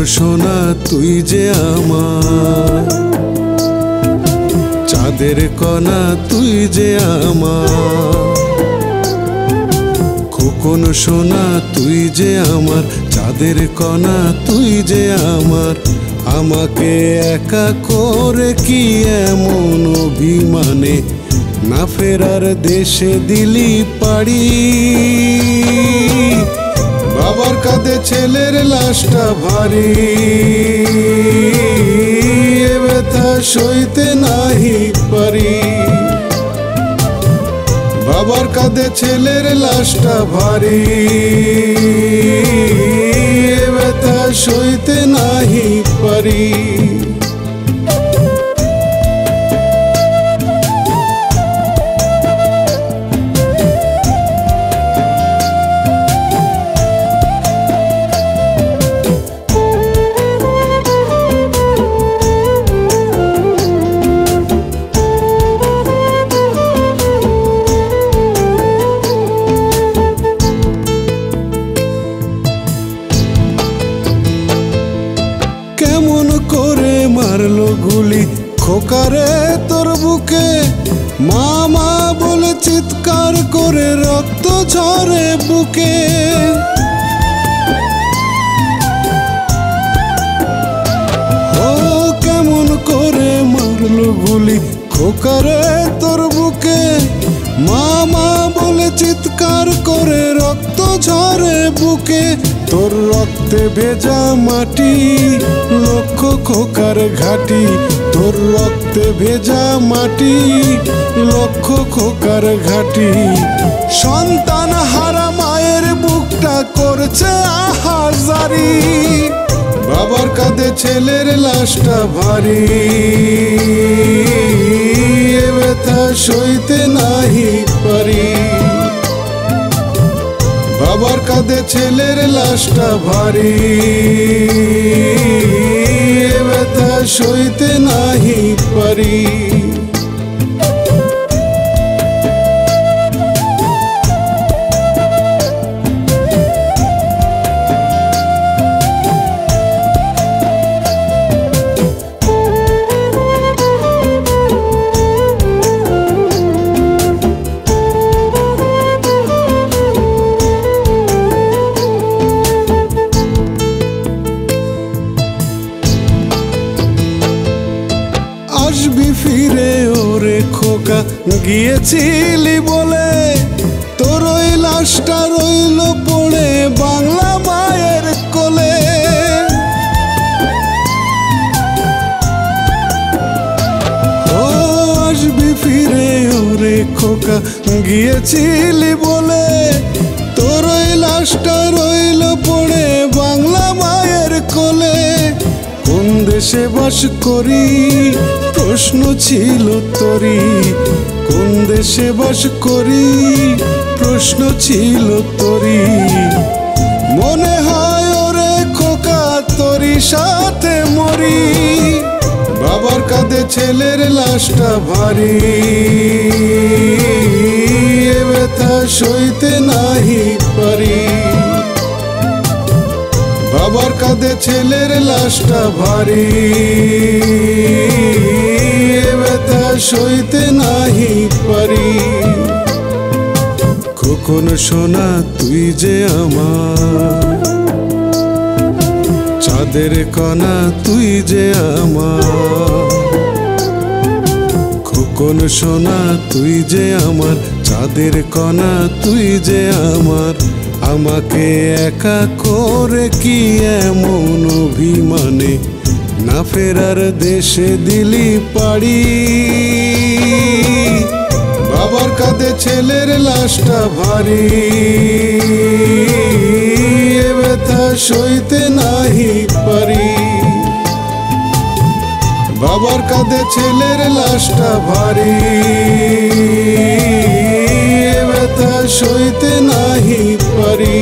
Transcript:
সোনা তুই যে আমার, চাঁদের কণা তুই যে আমার। খোকন সোনা তুই যে আমার, চাঁদের কণা তুই যে আমার। আমাকে একা করে কি এমন অভিমানে না ফেরার দেশে দিলি পাড়ি। বাবার কাঁধে ছেলের লাশটা ভারী, এ ব্যথা সইতে নাহি পারি। বাবার কাঁধে ছেলের লাশটা ভারী, এ ব্যথা সইতে নাহি পারি। কেমন করে মারলো গুলি খোকারে তোর বুকে, মামা বলে চিৎকার করে রক্ত ঝরে বুকে। ও কেমন করে মারলো গুলি খোকারে তোর বুকে, মামা বলে চিৎকার করে রক্ত ঝরে বুকে। তোর রক্তে ভেজা মাটি লক্ষ খোকার ঘাটি, তোর রক্তে ভেজা মাটি লক্ষ খোকার ঘাটি। সন্তান হারা মায়ের বুকটা করছে আহাজারি, বাবার কাঁধে ছেলের লাশটা ভারী, এ ব্যথা সইতে নাহি পারি। বাবার কাঁধে ছেলের লাশটা ভারী, এ ব্যথা সইতে নাহি পারি। আসবি ফিরে ওরে খোকা গিয়েছিলি বলে, তোর ওই লাশটা রইল পড়ে বাংলা মায়ের কোলে। ও আসবি ফিরে ওরে খোকা গিয়েছিলি বলে, তোর ওই লাশটা রইল পড়ে বাংলা মায়ের কোলে। কোন দেশে বাস করি প্রশ্ন ছিল তোরি, কোন দেশে বাস করি প্রশ্ন ছিল তোরি। মনে হয় ওরে খোকা তোরি সাথে মরি, বাবার কাঁধে ছেলের লাশটা ভারী, এ ব্যথা সইতে নাহি পারি। বাবার কাঁধে ছেলের লাশটা ভারী, এ ব্যথা সইতে নাহি পারি। খোকন সোনা তুই যে আমার, চাঁদের কণা তুই যে আমার। খোকন সোনা তুই যে আমার, চাঁদের কণা তুই যে আমার। আমাকে একা করে কি এমন অভিমানে না ফেরার দেশে দিলি পাড়ি। বাবার কাঁধে ছেলের লাশটা ভারী, এ ব্যথা সইতে নাহি পারি। বাবার কাঁধে ছেলের লাশটা ভারী, এ ব্যথা সইতে নাহি পারি।